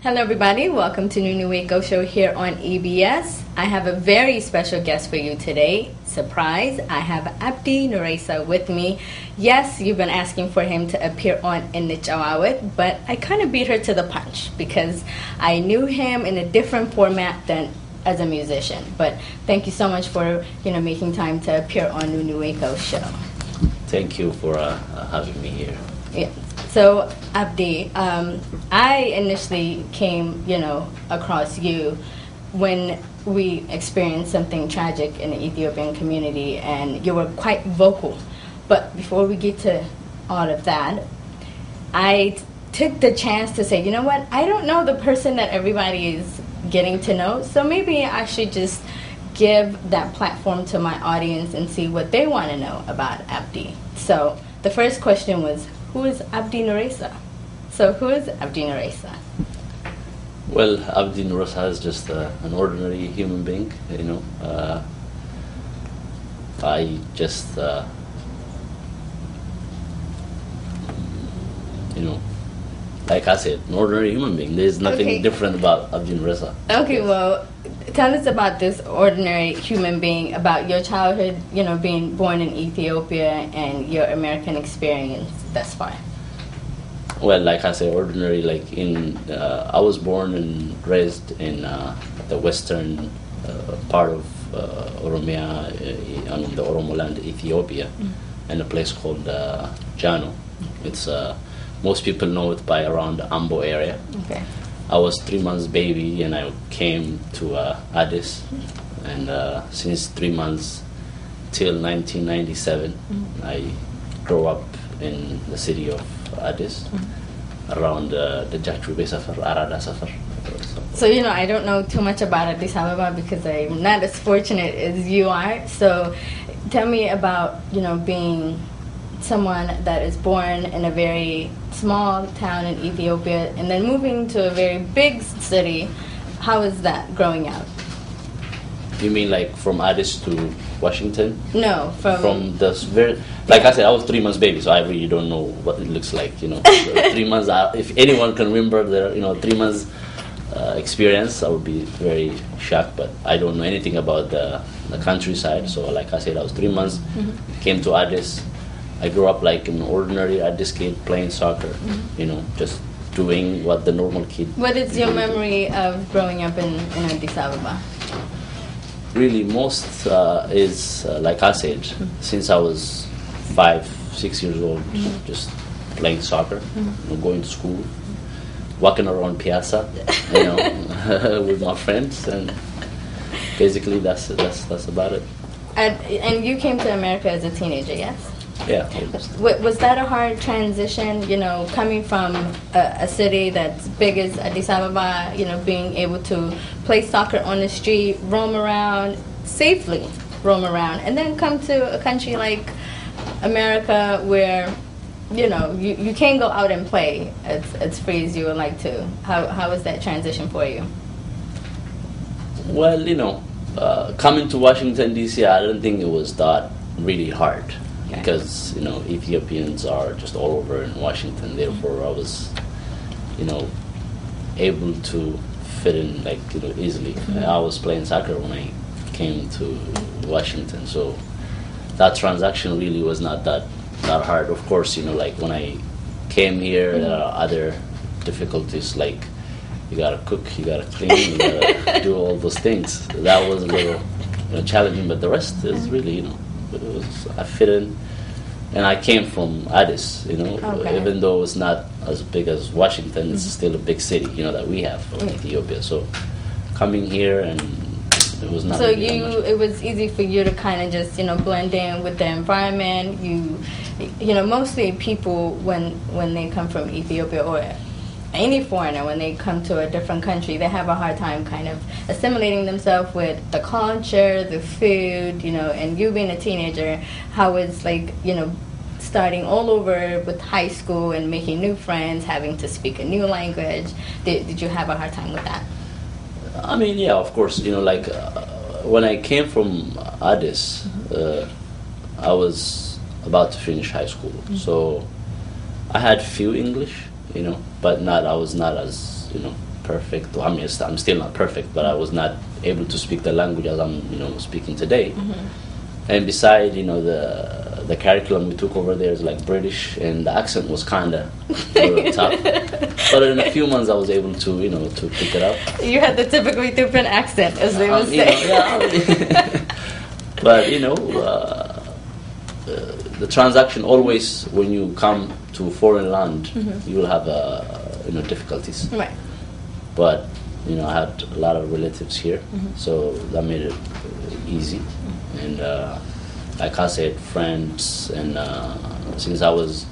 Hello everybody, welcome to NuNu Wako Show here on EBS. I have a very special guest for you today. Surprise, I have Abdi Nuressa with me. Yes, you've been asking for him to appear on NuNu, but I kind of beat her to the punch because I knew him in a different format than as a musician. But thank you so much for making time to appear on NuNu Wako Show. Thank you for having me here. Yeah. So, Abdi, I initially came, across you when we experienced something tragic in the Ethiopian community, and you were quite vocal. But before we get to all of that, I took the chance to say, you know what, I don't know the person that everybody is getting to know, so maybe I should just give that platform to my audience and see what they want to know about Abdi. So, the first question was, who is Abdi Nuressa? So who is Abdi Nuressa? Well, Abdi Nuressa is just an ordinary human being, I just, like I said, an ordinary human being. There's nothing different about Abdi Nuressa. Okay, well, tell us about this ordinary human being, about your childhood, being born in Ethiopia and your American experience thus far. Well, like I said, ordinary, I was born and raised in the western part of Oromia, the Oromo land, Ethiopia, in a place called Jano. It's most people know it by around the Ambo area. Okay. I was 3 months baby and I came to Addis, and since 3 months till 1997, I grew up in the city of Addis, around the Jachube Safar, Arada Safar. So, I don't know too much about Addis Ababa because I'm not as fortunate as you are. So, tell me about, being someone that is born in a very small town in Ethiopia and then moving to a very big city. How is that growing up? You mean like from Addis to Washington? No, from the very, like I said, I was 3 months baby, so I really don't know what it looks like. 3 months. If anyone can remember their 3 months experience, I would be very shocked. But I don't know anything about the countryside. So, like I said, I was 3 months. Came to Addis. I grew up like an ordinary Addis kid playing soccer. Just doing what the normal kid. What is your memory of growing up in Addis Ababa? Really, most is like I said, since I was 5, 6 years old, just playing soccer, going to school, walking around Piazza, with my friends, and basically that's about it. And you came to America as a teenager, yes? Yeah. Was that a hard transition, coming from a city that's big as Addis Ababa, being able to play soccer on the street, roam around, safely roam around, and then come to a country like America where, you can't go out and play as free as you would like to. How was that transition for you? Well, coming to Washington, D.C., I don't think it was that really hard. Because Ethiopians are just all over in Washington. Therefore, I was, able to fit in easily. I was playing soccer when I came to Washington, so that transaction really was not that hard. Of course, when I came here, there are other difficulties like you gotta cook, you gotta clean, you gotta do all those things. That was a little challenging, but the rest is really I fit in, and I came from Addis, even though it's not as big as Washington, it's still a big city, that we have in Ethiopia. So coming here, and it was not. So it was easy for you to kind of just blend in with the environment. Mostly people when they come from Ethiopia or any foreigner, when they come to a different country, they have a hard time kind of assimilating themselves with the culture, the food, and you being a teenager, how it's starting all over with high school and making new friends, having to speak a new language. Did you have a hard time with that? I mean, yeah, of course, when I came from Addis, I was about to finish high school, so I had few English, but I was not as, perfect. Well, I mean, I'm still not perfect, but I was not able to speak the language as I'm, speaking today. And beside, the curriculum we took over there is like British, and the accent was kind of tough. But in a few months, I was able to, to pick it up. You had the typical Ethiopian accent, as they would say. But the transaction always, when you come to a foreign land, you will have difficulties. Right. But I had a lot of relatives here, so that made it easy. And like I said, friends, and since I was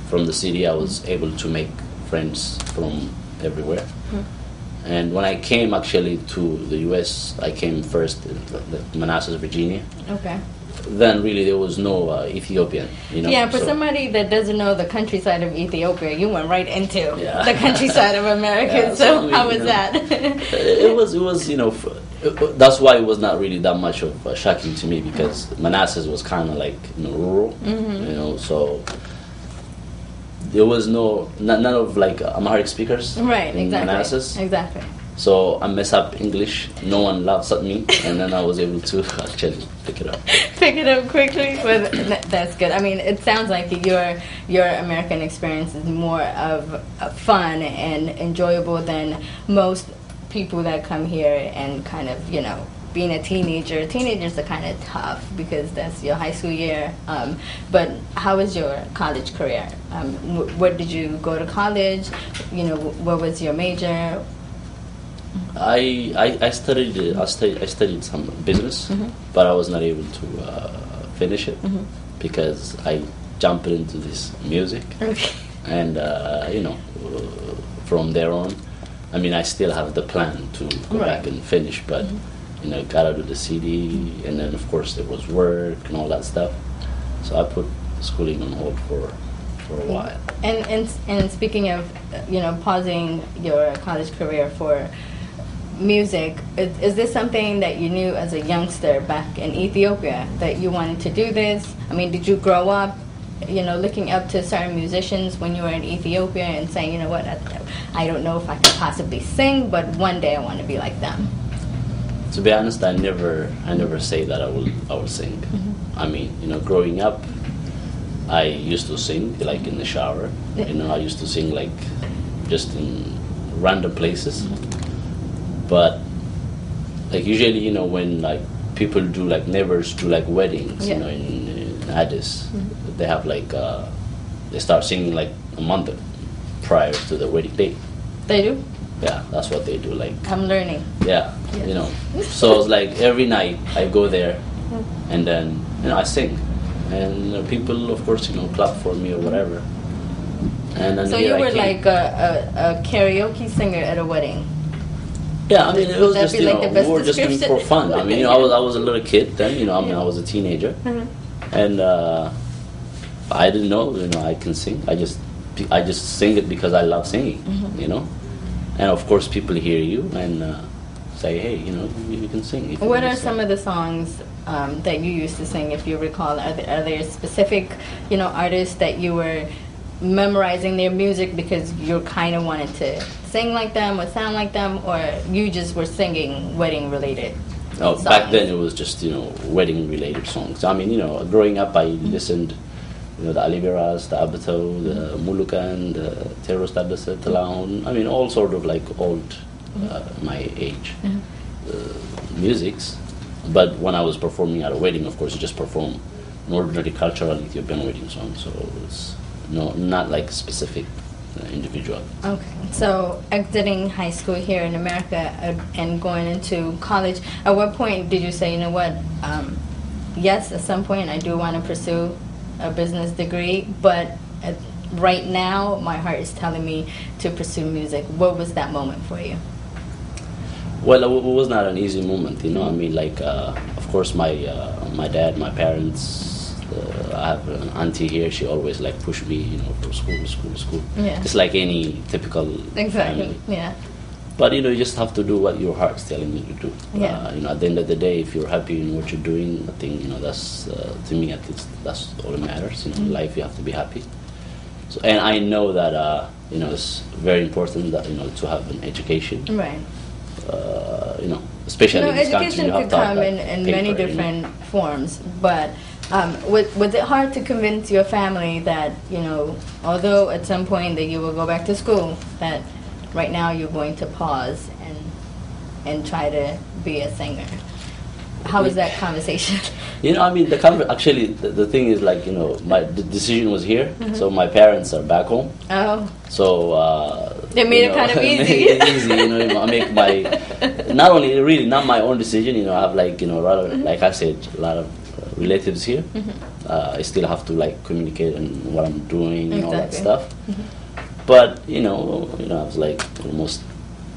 from the city, I was able to make friends from everywhere. And when I came actually to the U.S., I came first in Manassas, Virginia. Okay. Then really there was no Ethiopian, Yeah, for somebody that doesn't know the countryside of Ethiopia, you went right into the countryside of America. Yeah, so how was that? It was that's why it was not really that much of shocking to me, because Manassas was kind of like rural, so there was none of like Amharic speakers in Manassas. Exactly. So I mess up English, no one laughs at me, and then I was able to actually pick it up. Pick it up quickly, but that's good. I mean, it sounds like your American experience is more of fun and enjoyable than most people that come here and kind of, being a teenager. Teenagers are kind of tough because that's your high school year. But how was your college career? Where did you go to college? What was your major? I studied some business, but I was not able to finish it because I jumped into this music, and from there on, I mean, I still have the plan to go back and finish, but gotta do the CD, and then of course there was work and all that stuff, so I put schooling on hold for a while. And speaking of pausing your college career for music, is this something that you knew as a youngster back in Ethiopia, that you wanted to do this? I mean, did you grow up looking up to certain musicians when you were in Ethiopia and saying, what, I don't know if I could possibly sing, but one day I want to be like them? To be honest, I never say that I will sing. I mean, growing up, I used to sing like in the shower. I used to sing like just in random places. But like usually, when like people do like neighbors do like weddings, in Addis, they have like they start singing like a month prior to the wedding date. They do? Yeah, that's what they do. Like I'm learning. Yeah, So it's like every night I go there, and then I sing, and people of course clap for me or whatever. And then so you were like a karaoke singer at a wedding. Yeah, I mean, it was just, we were just doing for fun. I mean, I was a little kid then, I mean, I was a teenager. And I didn't know, I can sing. I just sing it because I love singing, And of course, people hear you and say, hey, you can sing. What are some of the songs that you used to sing, if you recall? Are there specific, artists that you were memorizing their music because you kind of wanted to sing like them or sound like them, or you just were singing wedding related songs? Back then it was just wedding related songs. I mean, growing up I listened the Aliberas, the Abato, the Mulukan, the Teros Tadase, Talahun. I mean, all sort of like old my age musics. But when I was performing at a wedding, of course you just perform an ordinary cultural Ethiopian wedding song, so it's not like specific individual. Okay, so exiting high school here in America and going into college, at what point did you say, yes, at some point I do want to pursue a business degree, but right now my heart is telling me to pursue music? What was that moment for you? Well, it was not an easy moment, I mean, like, of course my dad, my parents, I have an auntie here. She always like pushed me, for school. Yeah. It's like any typical family. Yeah. But you just have to do what your heart's telling you to do. Yeah. At the end of the day, if you're happy in what you're doing, I think that's to me at least that's all that matters. In life, you have to be happy. So, and I know that it's very important that to have an education. Right. Especially in this country, education you have could to have come that in paper, many different forms, but was it hard to convince your family that, although at some point that you will go back to school, that right now you're going to pause and try to be a singer? How was that conversation? Actually, the thing is, like, the decision was here, so my parents are back home. Oh. So, they made it kind of easy. Made it easy, I make not my own decision, I have, like, a lot of, like I said, a lot of relatives here. I still have to, like, communicate on what I'm doing and all that stuff. But, I was, like, almost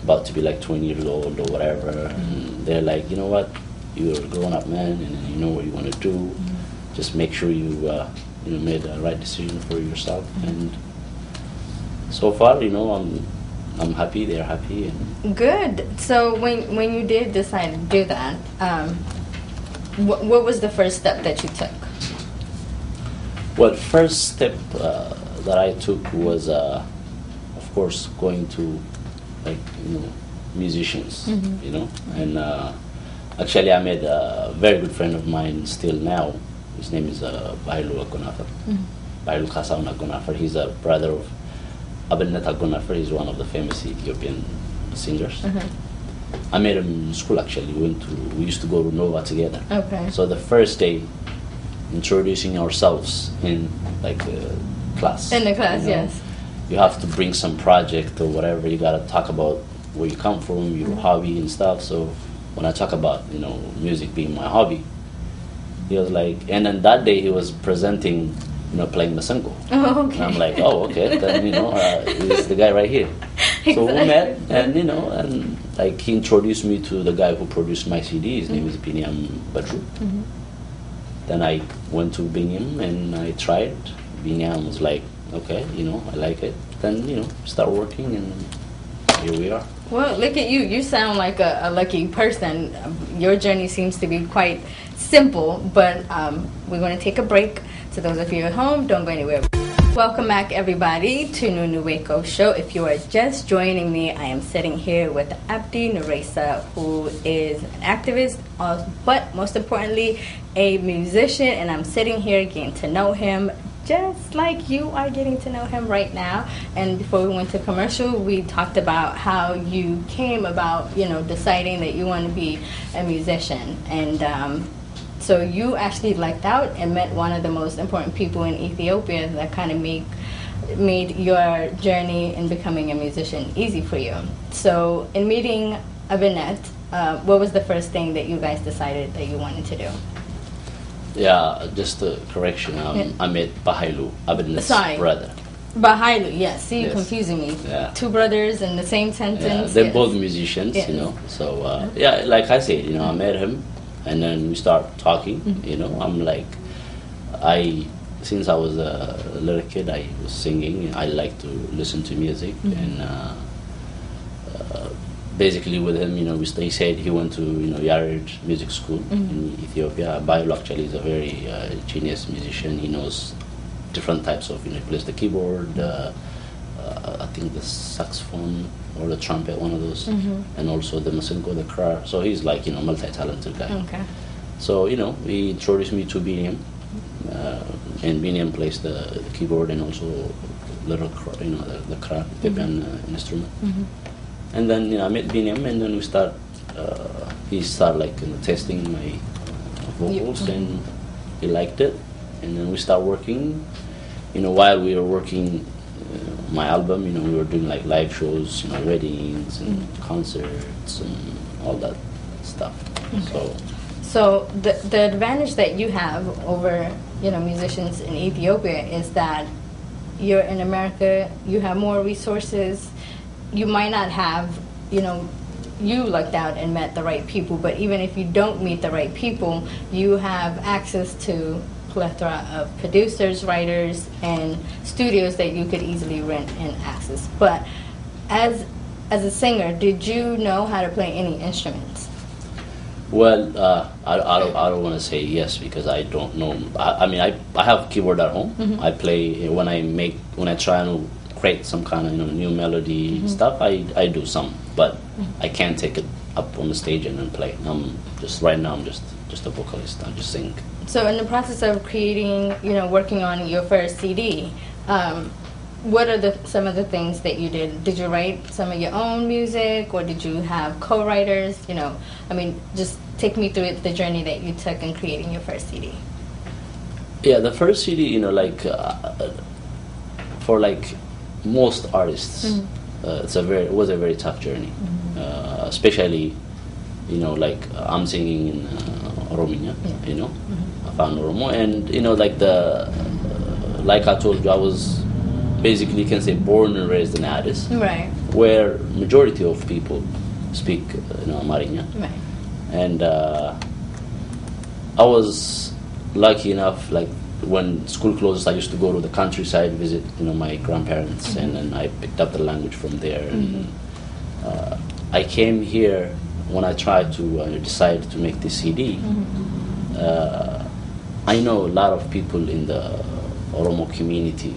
about to be, like, 20 years old or whatever, and they're like, you know what? You're a grown-up man, and you know what you want to do. Just make sure you made the right decision for yourself. And so far, I'm happy. They're happy. And good. So when you did decide to do that, what was the first step that you took? Well, first step that I took was, of course, going to musicians. And. Actually, I made a very good friend of mine still now. His name is Bahailu Agonafar. Bahailu Khasaun Agonafar. He's a brother of Abdi Nuressa. He's one of the famous Ethiopian singers. I met him in school, actually. We used to go to Nova together. Okay. So the first day, introducing ourselves in class. In the class, yes. You have to bring some project or whatever. You got to talk about where you come from, your hobby and stuff. So when I talk about, music being my hobby, he was like, and then that day he was presenting, playing masenko. Oh, okay. And I'm like, oh, okay, then, he's the guy right here. Exactly. So we met, and, and like he introduced me to the guy who produced my CD. His name is Binyam Badru. Then I went to Binyam and I tried. Binyam was like, okay, I like it. Then, start working, and here we are. Well, look at you. You sound like a lucky person. Your journey seems to be quite simple, but we're going to take a break. So those of you at home, don't go anywhere. Welcome back, everybody, to NuNu Wako Show. If you are just joining me, I am sitting here with Abdi Nuressa, who is an activist, but most importantly, a musician, and I'm sitting here getting to know him just like you are getting to know him right now. And before we went to commercial, we talked about how you came about, deciding that you want to be a musician. And so you actually lucked out and met one of the most important people in Ethiopia that kind of made your journey in becoming a musician easy for you. So in meeting Abinet, what was the first thing that you guys decided that you wanted to do? Yeah, just a correction. I met Bahailu, Abdi Nuresa's brother. Bahailu, yes. See, you're Yes. confusing me. Yeah. Two brothers in the same sentence. They're yes. both musicians, Yes. So, like I said, I met him, and then we start talking, I'm like, since I was a little kid, I was singing. I like to listen to music, and basically with him, he said he went to, Yared Music School in Ethiopia. Bahailu actually is a very genius musician. He knows different types of, he plays the keyboard, I think the saxophone or the trumpet, one of those, and also the masenko, the krar. So he's like, multi-talented guy. Okay. So, he introduced me to Binyam, and Binyam plays the keyboard and also little, the krar, Ethiopian instrument. And then I met Binyam, and then he started testing my vocals, and he liked it, and then we start working. While we were working my album, we were doing like live shows, weddings and concerts and all that stuff. So the advantage that you have over musicians in Ethiopia is that you're in America, you have more resources. You might not have, you lucked out and met the right people, but even if you don't meet the right people, you have access to a plethora of producers, writers, and studios that you could easily rent and access. But as a singer, did you know how to play any instruments? Well, I don't want to say yes because I don't know. I have keyboard at home. I play when I try to create some kind of new melody stuff, I do some, but I can't take it up on the stage and then play. Right now I'm just a vocalist. I just sing. So in the process of creating, working on your first CD, what are some of the things that you did? Did you write some of your own music, or did you have co-writers? Just take me through the journey that you took in creating your first CD. Yeah, the first CD, for most artists, it was a very tough journey, especially, I'm singing in Orominya, Afaan Oromo, and like I told you, I was basically, you can say, born and raised in Addis, right, where majority of people speak Amarinya, right, and I was lucky enough, when school closes, I used to go to the countryside, visit my grandparents, and then I picked up the language from there. And I came here when I tried to decide to make this CD. I know a lot of people in the Oromo community,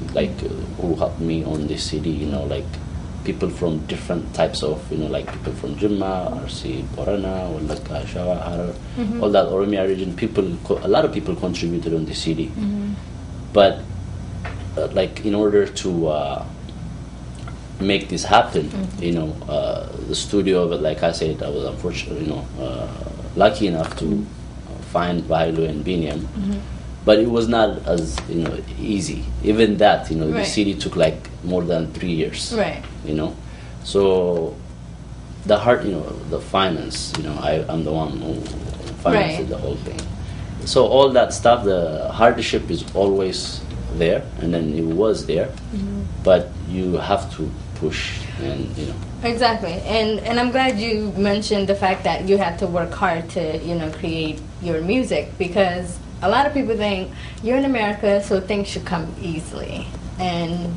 who helped me on this CD. People from different types of, people from Jimma, RC, Borana, or Shawa, Harar, all that Oromia region. A lot of people contributed on the CD. But in order to make this happen, the studio of it, like I said, I was unfortunately, lucky enough to find Bahilu and Binyam. But it was not as easy. Even that, right, the CD took more than 3 years. Right. So the the finance, I'm the one who financed the whole thing. So all that stuff, the hardship is always there, and then it was there, but you have to push and Exactly, and I'm glad you mentioned the fact that you had to work hard to create your music, because a lot of people think you're in America, so things should come easily. And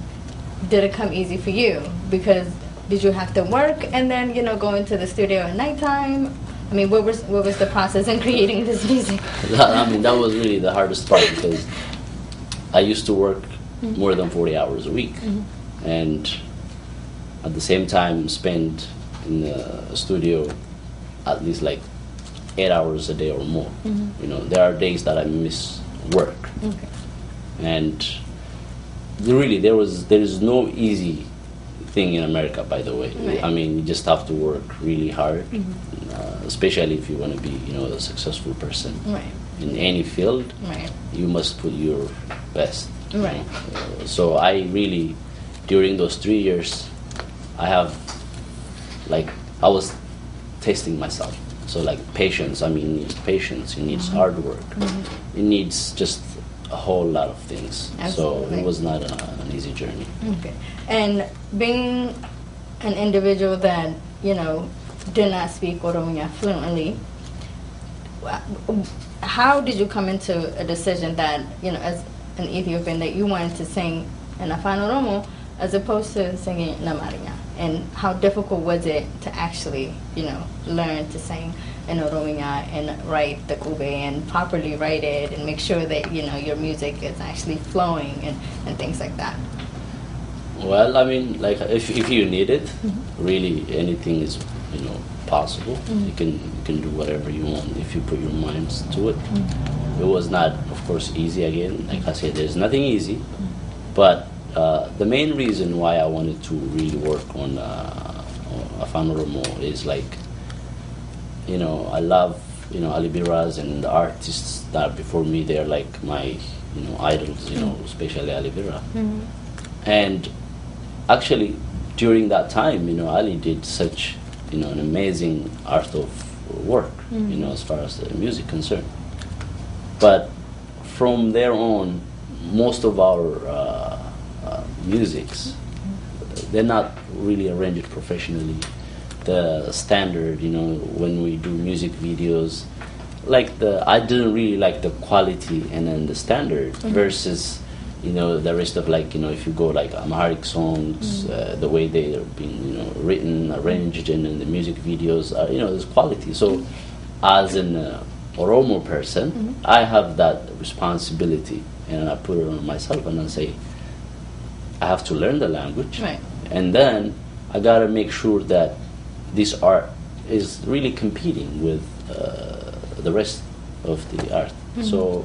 did it come easy for you? Because did you have to work and then go into the studio at nighttime? What was the process in creating this music? That was really the hardest part, because I used to work more than 40 hours a week, and at the same time spend in the studio at least 8 hours a day or more. There are days that I miss work, and really there is no easy thing in America, by the way. Right. You just have to work really hard, especially if you want to be a successful person, right, in any field. Right. You must put your best. Right. So I really, during those 3 years, I was testing myself. So patience, it needs patience, it needs hard work, it needs just a whole lot of things. Absolutely. So it was not an easy journey. Okay. And being an individual that, did not speak Oromo fluently, how did you come into a decision that, as an Ethiopian, that you wanted to sing in Afaan Oromo as opposed to singing in Amarinya? And how difficult was it to actually, learn to sing in Orominya and write the kube and properly write it and make sure that, your music is actually flowing and things like that? Well, if you need it, really anything is, possible. You can do whatever you want if you put your minds to it. It was not, of course, easy again. Like I said, there's nothing easy, but the main reason why I wanted to really work on Afaan Oromo is I love Ali Biraz and the artists that before me. They're my idols, especially Ali Bira. And actually during that time, Ali did such an amazing art of work, as far as the music concerned. But from there on, most of our musics, they're not really arranged professionally. The standard, when we do music videos, I didn't really like the quality and then the standard versus, the rest of if you go Amharic songs, the way they are being, written, arranged, and then the music videos, there's quality. So as an Oromo person, I have that responsibility, and I put it on myself and I say, I have to learn the language, Right. and then I gotta make sure that this art is really competing with the rest of the art. So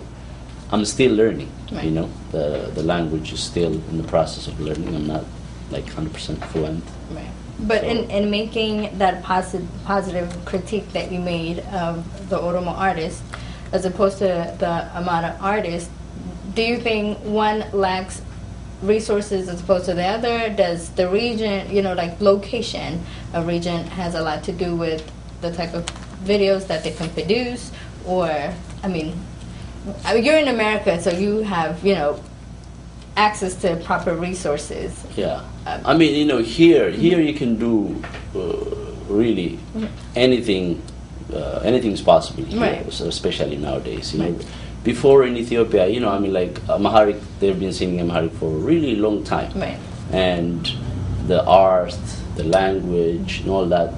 I'm still learning. Right. You know, the language is still in the process of learning. I'm not like 100% fluent. Right. But So- in making that positive critique that you made of the Oromo artist, as opposed to the Amara artist, do you think one lacks resources as opposed to the other? Does the region, like location of region has a lot to do with the type of videos that they can produce? Or, I mean, you're in America, so you have, access to proper resources. Yeah, I mean, here you can do really anything. Anything's possible here, Right. so especially nowadays. Before in Ethiopia, I mean, like Amharic, they've been singing Amharic for a really long time, Right. and the art, the language, and all that.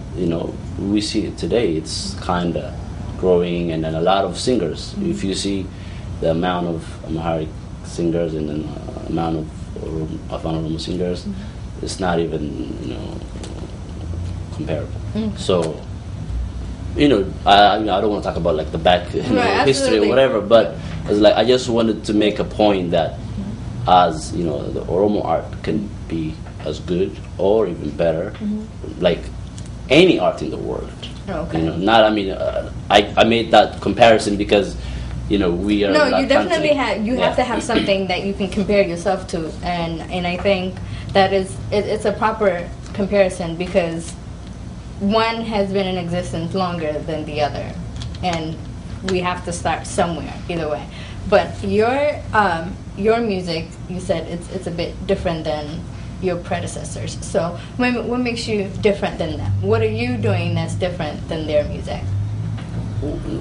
We see it today. It's kind of growing, and then a lot of singers. If you see the amount of Amharic singers and then amount of Oromo singers, it's not even comparable. So I don't want to talk about like the back Right, history or absolutely. whatever, but it's like I just wanted to make a point that as the Oromo art can be as good or even better, like any art in the world. Okay. Not I made that comparison because we are No, in that you definitely country. have to have something that you can compare yourself to, and I think that it's a proper comparison because one has been in existence longer than the other, and we have to start somewhere either way. But your music, you said it's a bit different than your predecessors. So what makes you different than them? What are you doing that's different than their music?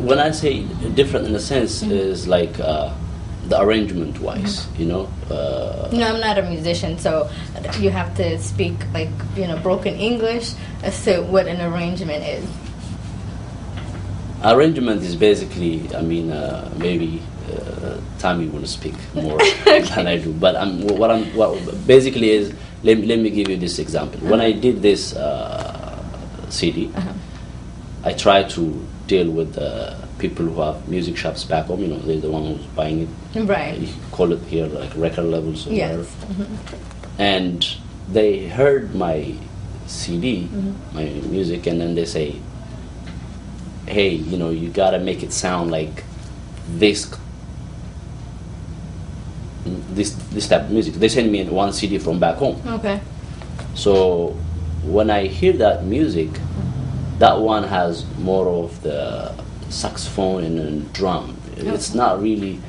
When I say different in a sense is like the arrangement wise, No, I'm not a musician, so you have to speak like broken English as to what an arrangement is. Arrangement is basically, maybe Tammy will speak more than I do, but what basically is. Let me give you this example. When I did this CD, I try to deal with the people who have music shops back home. They're the one who's buying it. Right. You call it here like record labels or Yes. whatever. And they heard my CD, my music, and then they say, "Hey, you gotta make it sound like this type of music." They send me one CD from back home. Okay. So when I hear that music, that one has more of the saxophone and then drum. It's not really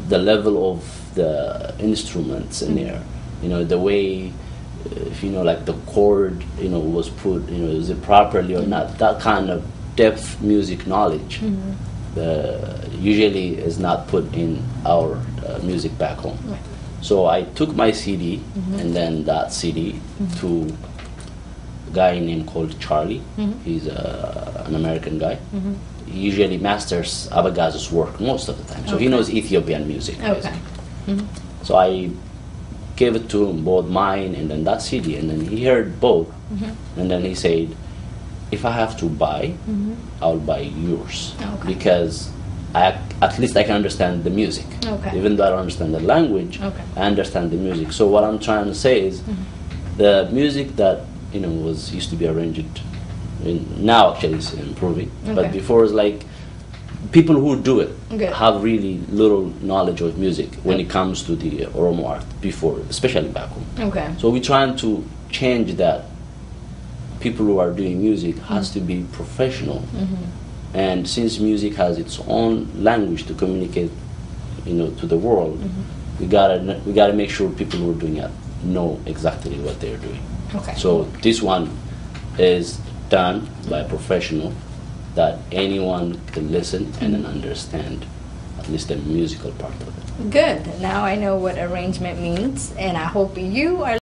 the level of the instruments in there. The way, like the chord, was put, is it properly or not? That kind of depth music knowledge usually is not put in our music back home. Right. So I took my CD and then that CD to a guy named called Charlie. He's an American guy. He usually masters Abagaz's work most of the time. So he knows Ethiopian music. Okay. basically. So I gave it to him, both mine and then that CD, and then he heard both. And then he said, if I have to buy, I'll buy yours. Okay. Because at least I can understand the music. Okay. Even though I don't understand the language, Okay. I understand the music. So what I'm trying to say is, the music that used to be arranged, now actually is improving. But Okay. before it's like people who do it Okay. have really little knowledge of music when it comes to the Oromo art before, especially back home. Okay. So we're trying to change that. People who are doing music has to be professional, and since music has its own language to communicate, to the world, we gotta make sure people who are doing it know exactly what they're doing. Okay. So this one is done by a professional that anyone can listen and then understand at least the musical part of it. Good. Now I know what arrangement means, and I hope you are